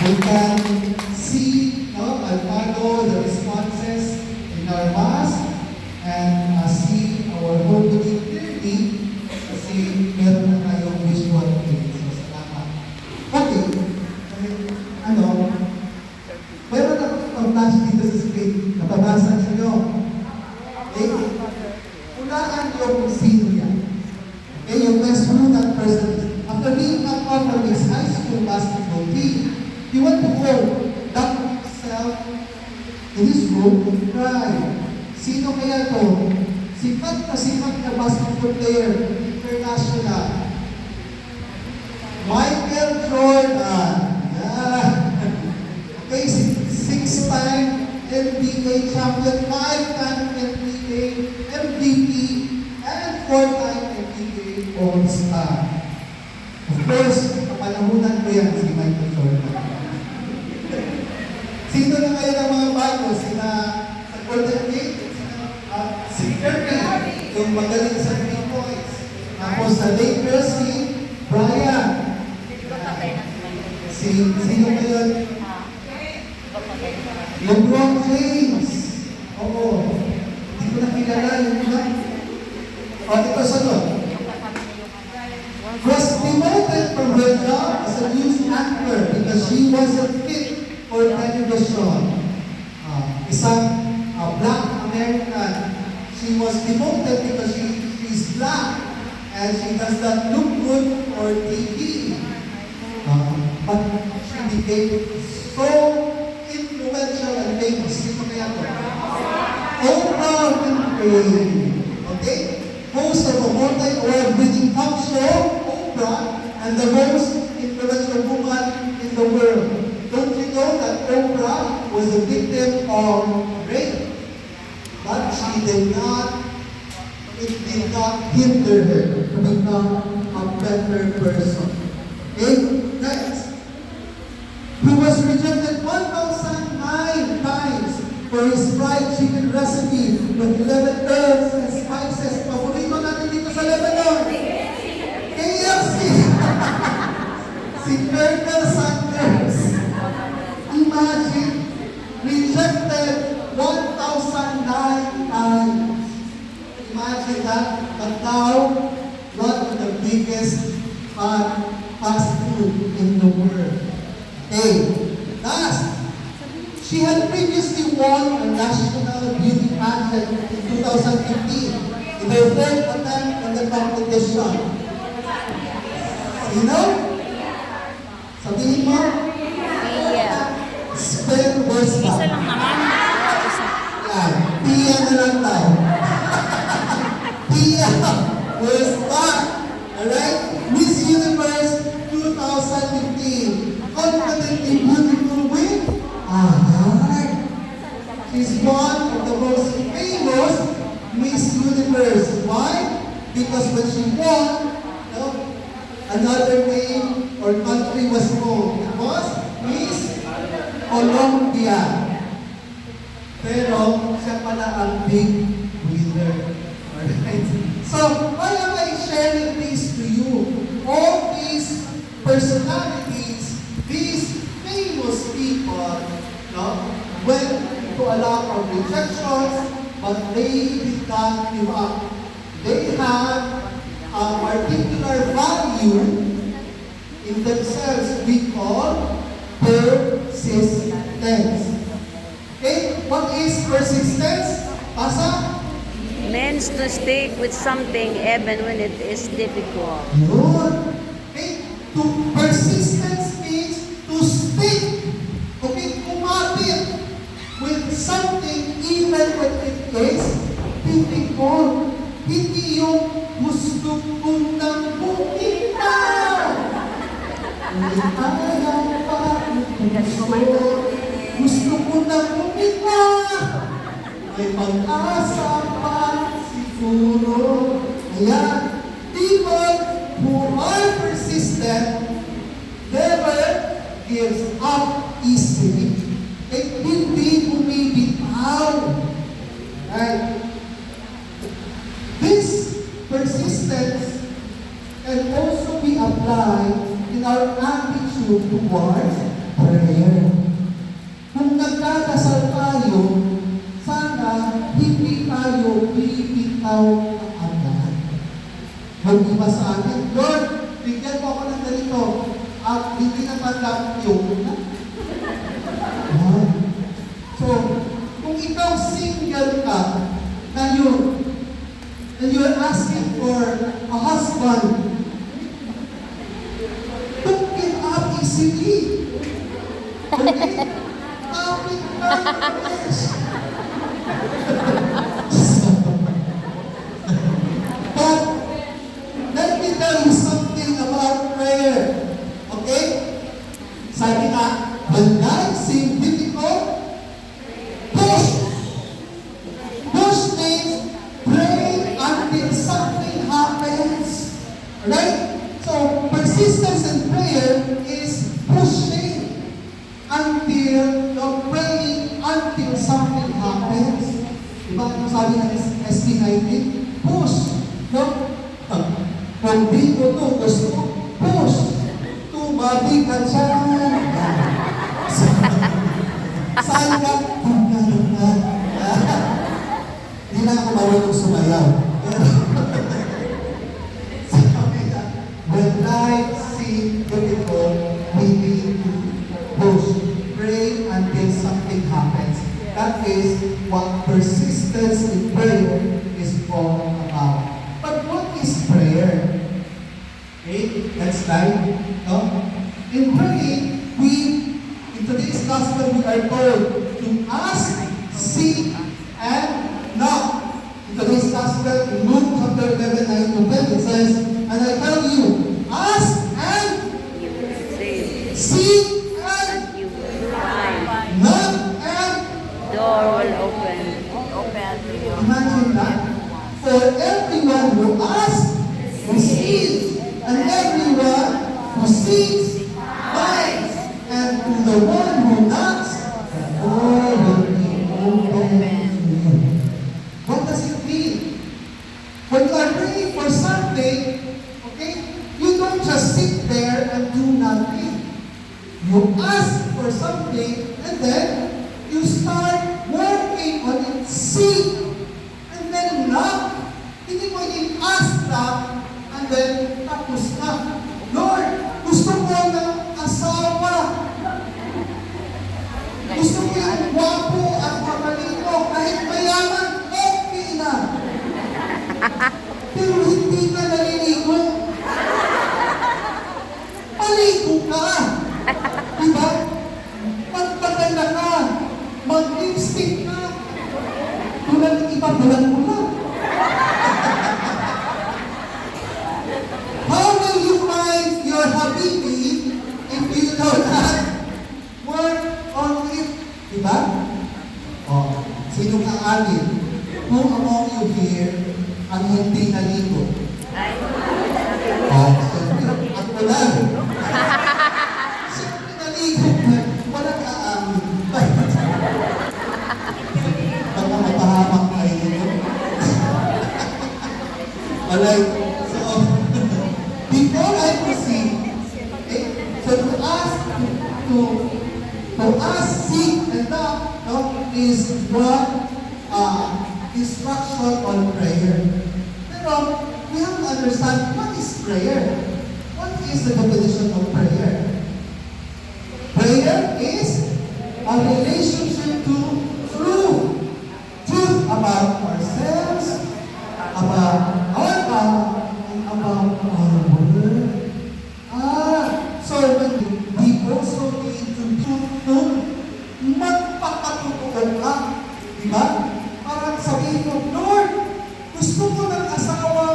We can see, no, and follow the responses in our mass and see our whole body clearly kasi meron na tayong visual aid. So, salamat. Okay. Meron akong flash dito sa screen. Napabasa ninyo. Okay? Ulaan yung sino yan. Okay, yung best who that person is. After being cut off from his high school basketball team, he went to home, locked himself in his room and cried. Sino kaya to? Sikat na basketball player, international. Michael Jordan. Yeah. Okay, six-time NBA champion, 5-time NBA MVP, and 4-time NBA All-Star. Of course, kapanahunan ko yan si Michael Jordan. Sino na ngayon ang mga bago? Sina sa Golden State? Si Curry, yung magaling sa 3 points. Tapos sa Lakers, si Brian. Sino ngayon? LeBron James. Oo. Hindi ko nakilala yung mga. Ito sunod. Was demoted from her job as a news anchor because she wasn't fit for television. Isang black American. She was demoted because she's black and she does not look good for TV. But she became so influential and famous. Sino kaya to? Oprah Winfrey. Okay? Host of a multi-award-winning talk show, Oprah, and the most influential woman in the world. Don't you know that Oprah was a victim of rape? But it did not hinder her to become a better person. Okay? Next. He was rejected 1,009 times for his fried chicken recipe with 11 herbs and spices. Paborito natin dito sa Lebanon. KFC! Si Colonel Sanders. Imagine, rejected 1,009 times. Imagine that. But now, one of the biggest fast food in the world. Okay, last. She had previously won a national beauty pageant in 2015 in her third attempt in the competition. Sino? Sabihin mo? Spell words pa. Isa lang naman. Yan. Pia na lang tayo. Pia Westpa. Alright? Miss Universe 2015. Confidently beautiful with a heart. She's one of the most famous Miss Universe. Why? Because when she won, another name or country was known. It was Miss Colombia. Pero siya pala ang big winner. Alright? So, why am I sharing this to you? All these personalities, these famous people, went to a lot of rejections, but they did not give up. They had a particular value in themselves we call persistence. Okay? What is persistence? Pasa? Means to stick with something even when it is difficult. Yun. Okay? To persistence means to stick. Okay? Kumapit with something even when it is difficult. Hindi yung gusto kong nang bumitaw. Ayaw pa gusto ko nang bumitaw. May pag-asa pa siguro. Ayan. People who are persistent never gives up easily. Hindi bumibitaw. Right? This persistence can also be applied in our attitude towards prayer. Kung nagdadasal tayo, sana hindi tayo bibitaw ng agad. Yung iba sa akin, Lord, bigyan mo ako ng ganito at hindi natanggap yung So, kung ikaw single ka, and you're asking for a husband, don't give up easily. Okay? Kapit ka But, let me tell you something about prayer. Okay? Sabi nga, when life seems difficult, push. Push means pray until something happens. Alright? So, persistence in prayer is pushing until you're praying until something happens. Diba? Ano sabi ng SB19? Push. No? Kung di mo to gusto, push. Tumabi ka dyan. Saan ka? Hindi na ako marunong sumayaw. Sabi na, when life seems difficult, we need to push. Pray until something happens. That is what persistence in prayer is all about. But what is prayer? Okay, next slide. No? In praying, in today's gospel, we are told to ask, seek, and knock. In today's gospel, in Luke chapter 11, 9 to 10, it says, and I tell you, ask and You will save. seek and And you will find. knock and Door will open. imagine that. For everyone who asks, receives, and everyone who seeks, finds, and to the one who knocks, the door will be open. What does it mean? When you are praying for something, okay, you don't just sit there and do nothing. You ask for something, and then you start working on it, seek, and then knock. Hindi mo i-ask lang, and then tapos na. Lord, gusto ko ng asawa. Gusto ko yung gwapo at matalino. Kahit mayaman, okay na. Pero hindi ka naliligo. Paligo ka. Diba? Magpaganda ka. Mag-lipstick ka. Tulad ng iba, bulan mo lang. How will you find your habibi if you do not work on it? Diba? Oh, sinong aangin? Who among you here ang hindi naligo? Oh, siyempre. Ako lang. Siyempre naligo ka. Walang aangin. Baka mapahamak kayo nito. Alright. So, before I proceed, okay, so to ask, seek, and knock, no, is one instruction on prayer. Pero we have to understand what is prayer. What is the definition of prayer? Prayer is a relationship to truth about ourselves, about our God, and about our word. So when we also need to magpapatutuan ka, di ba? Parang sabihin mo, Lord, gusto ko ng asawa,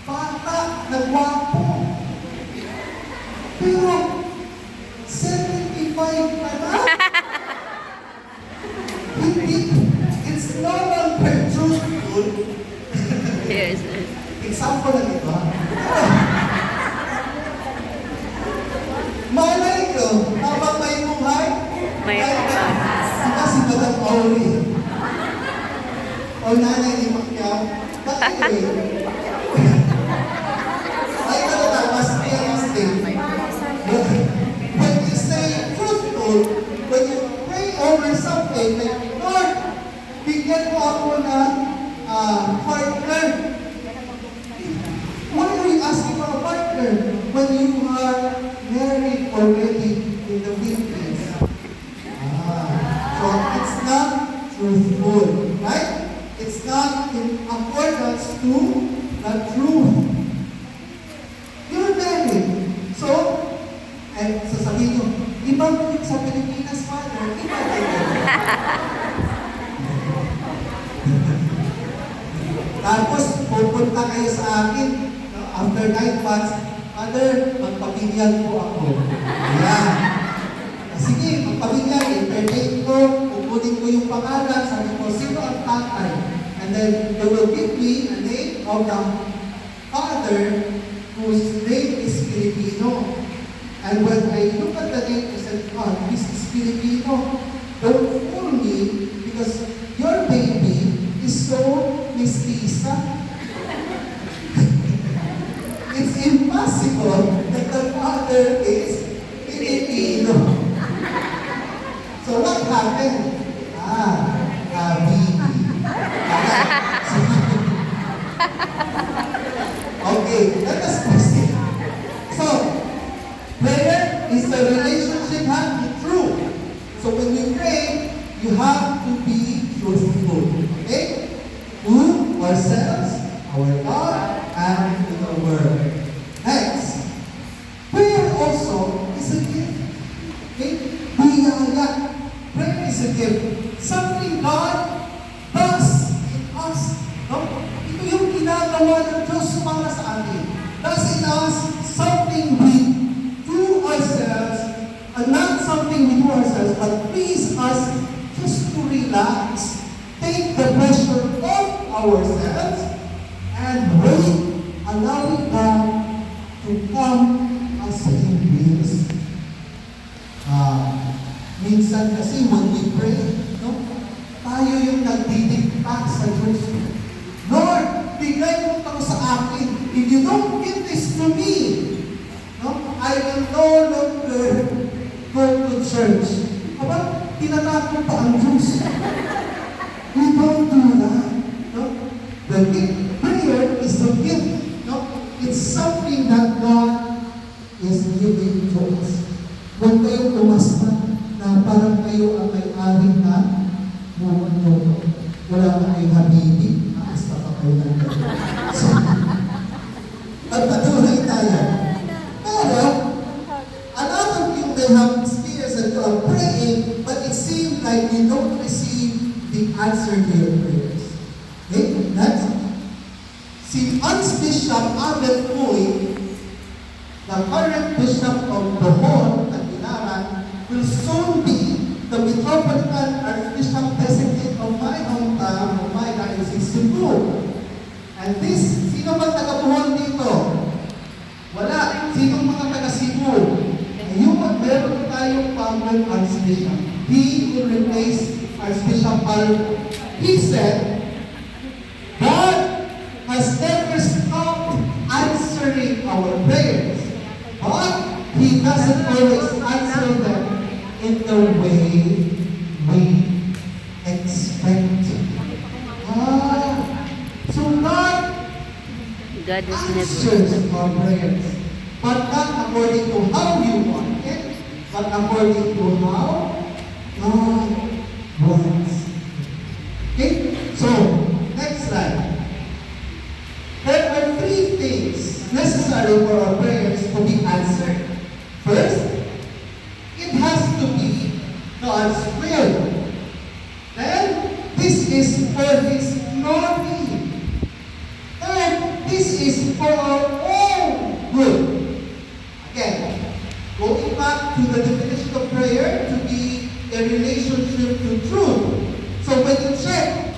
bata, na gwapo. Pero, 75 na na. Hindi, it's no longer truthful. Yes. Example lang ito, ha? Malay ko, habang may buhay, May buhay. si Madam Ori. O nanay ni Pacquiao. But anyway, ay talaga, mas realistic. When you say when you pray over something, like, Lord, bigyan mo ako ng partner. Why are you asking for a partner when you are married already in the Philippines? So it's not truthful, right? It's not in accordance to the truth. You're married. So, sasabihin nyo, ibang sa Pilipinas, Father, iba din. Tapos, pupunta kayo sa akin, after 9 months, Father, magpapinyan po ako. Ayan. Sige, magpapinyan, entertain ko, kukunin ko yung pangalan, sabi ko, sino ang tatay? And then, they will give me a name of the father whose name is Filipino. And when I look at the name, I said, God, this is Filipino. Don't fool me, because your baby is so mestiza. It's impossible that the father is Filipino. So what happened? Baby. Okay, let us proceed. So, prayer is a relationship has to be true. So when we pray, you have to be truthful. Okay? To ourselves, our God, and to the world. Next, prayer also is a gift. Okay? Biyaya. Prayer is a gift. Something God does in us. No? Ito yung ginagawa ng Diyos para sa atin. Does in us something we do ourselves, and not something we do ourselves, but please us just to relax, take the pressure off ourselves, and wait, allowing God to come as He wills. Minsan kasi when we pray, no, tayo yung nagdidikta sa Diyos. Lord, bigay mo ito sa akin. If you don't give this to me, no, I will no longer go to church. Aba, tinatakot pa ang Diyos. We don't do that. No? The gift, prayer is a gift. No? It's something that God is giving to us. Huwag kayong umasta na parang kayo ang may-ari na mundo. Wala na kayong habibi, maasta pa kayo ng gabi. So, pagpatuloy tayo. Pero, a lot of you may have experienced that you are praying, but it seems like you don't receive the answer to your prayers. Okay? Next. Si Archbishop Abel Puy, the current Bishop of Bohol, will soon be the Metropolitan Archbishop Designate of my hometown, of my diocese, Cebu. And this, sino ba taga-Bohol dito? Wala. Sino mga taga-Cebu? Yung meron tayong bagong Archbishop. He will replace Archbishop Aldo. He said, God has never stopped answering our prayers, but He doesn't always answer them in the way we expect. So God God is answers never. our prayers, but not according to how you want it, but according to how God wants. Okay? So, next slide. There are 3 things necessary for our prayers to be answered. First, it has to be God's will. Then, this is for His glory. Third, this is for our own good. Again, going back to the definition of prayer to be a relationship to truth. So when you check,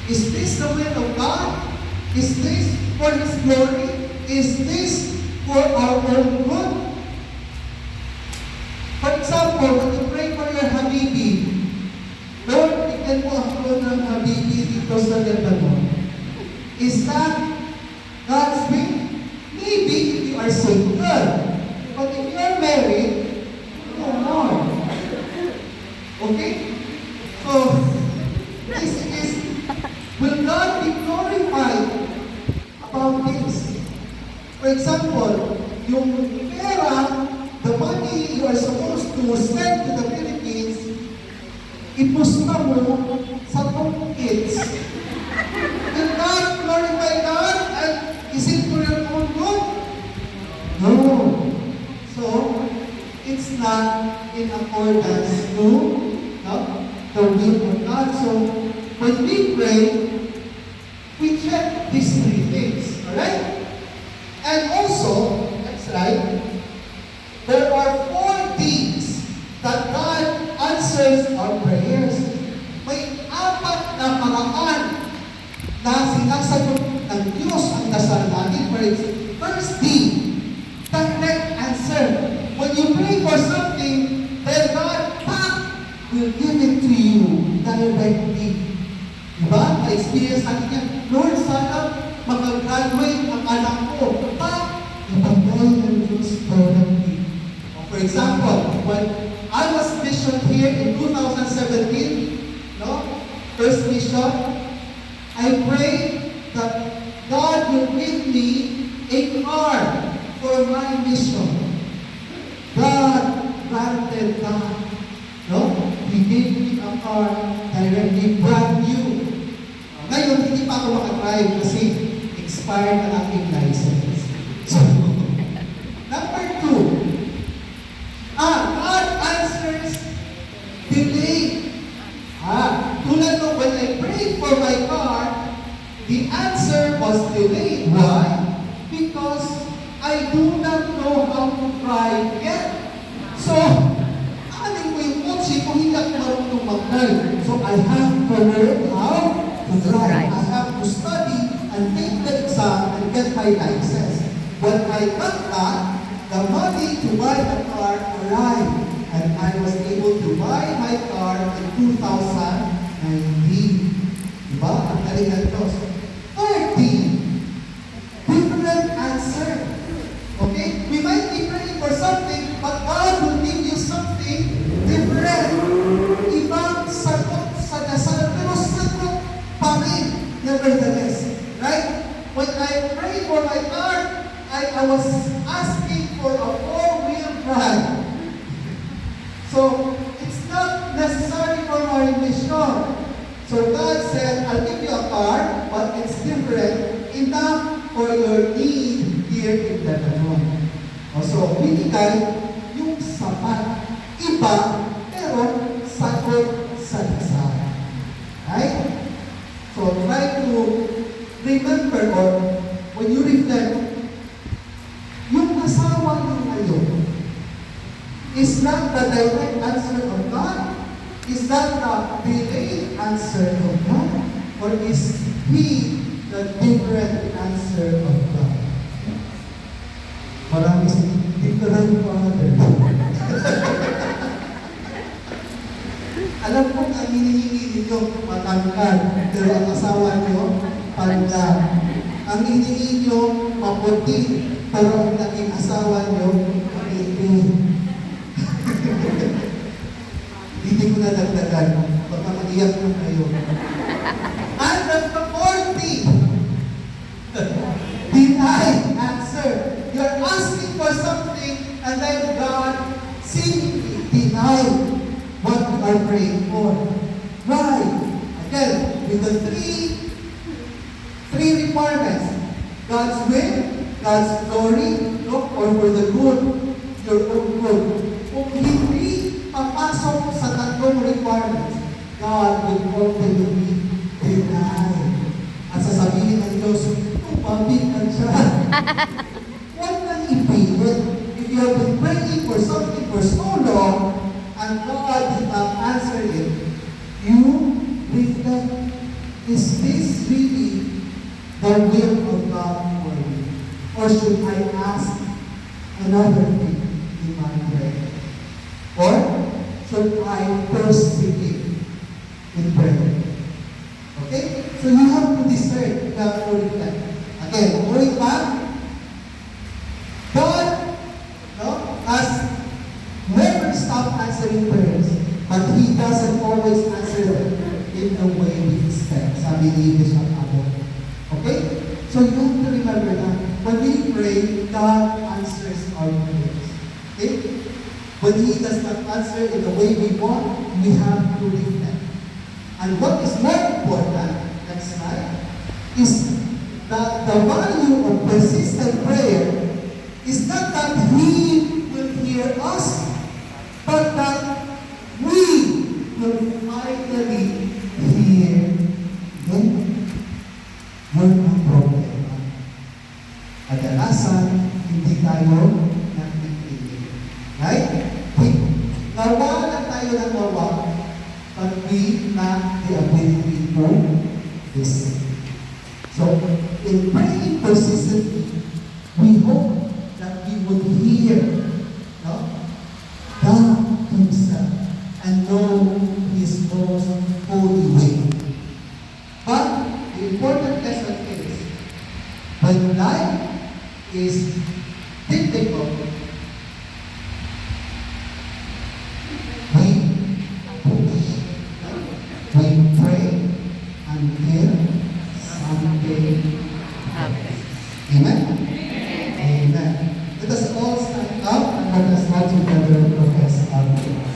is this the will of God? Is this for His glory? Is this for our own good? For example, when you pray for your habibi, Lord, bigyan mo ako ng habibi dito sa Lebanon. Is that God's will? Maybe if you are single. But if you are married, no more. was sent to the Philippines, ipusta mo sa top kids. Will God glorify God? And is it for your own good? No. So, it's not in accordance to the will of God. So, when we pray, we check these three things. Alright? And also, that's right, there are 4 things that God answers our prayers. May 4 na paraan na sinasagot ng Diyos ang dasal natin. First thing, direct answer. When you pray for something, then God will give it to you directly. Diba? Na-experience natin yan. Lord, sana makagraduate ang anak ko. Ibagay ng Diyos directly. For example, when I was missioned here in 2017, first mission, I prayed that God will give me a car for my mission. God granted that. He gave me a car directly, brand new. Ngayon, hindi pa ako makadrive kasi expired ang aking license. So, number 2, God answers delay. Tulad nung when I prayed for my car, the answer was delayed. Why? Because I do not know how to drive yet. So, anin ko yung kotse kung hindi ako marunong mag-drive. So, I have to learn how to drive. I have to study and take the exam and get my license. When I got that, the money to buy the car arrived, and I was able to buy my car in 2019. Diba? Ang galing ng Diyos. 13, different answer. Okay? We might be praying for something, but God will give you something different. Ibang sagot sa dasal, pero sagot pa rin, nevertheless. Right? When I prayed for my car, I was asking for a 4-wheel drive. So, it's not necessary for my mission. So God said, I'll give you a car, but it's different, enough for your need here in Lebanon. So, binigay yung sapat. Iba, pero sagot sa dasal. Right? So, try to remember, or when you reflect, yung asawa niyo ngayon is not the direct answer of God? Is that the delayed answer of God? Or is He the different answer of God? Marami sa different father. Alam ko ang hinihingi ninyo matangkad, pero ang asawa niyo, panda. Ang hinihingi niyo maputi, pero ang naging asawa niyo, maitim. Hindi ko na dagdagan. Baka mag-iyak mo kayo. And the 40, deny answer. You're asking for something, and then God simply denied what you are praying for. Why? Again, with the three requirements. God's will, God's glory, or for the good, your own good. Kung hindi papasok sa tatlong requirements, God will ultimately deny. At sasabihin ng Diyos, pabit ka siya. Huwag nang ipilit. If you have been praying for something for so long, and God did not answer it, you reflect, is this really the will of God for me? Or should I ask another thing in my prayer? Or should I persevere in prayer? Okay? So you have to decide, you have to reflect. Again, going back, God has never stopped answering prayers, but He doesn't always answer them in the way we expect. Sabi ni Bishop Abo. Okay? So you have to remember that when we pray, God answers our prayers. Okay? When He does not answer in the way we want, we have to reflect. And what is more important, next slide, is that the value of persistent prayer is not that He will hear us, but that we will finally hear Him. Yun ang problema. Kadalasan, hindi tayo nakikinig. Right? Nawa na tayo ng nawa, but we lack the ability to listen. So, in praying persistently, we hope that we would hear, no, God Himself and know His most holy way. But the important lesson is, when life is difficult, we push, we pray until something happens. Amen? Amen. Let us all stand up and let us all together profess our faith.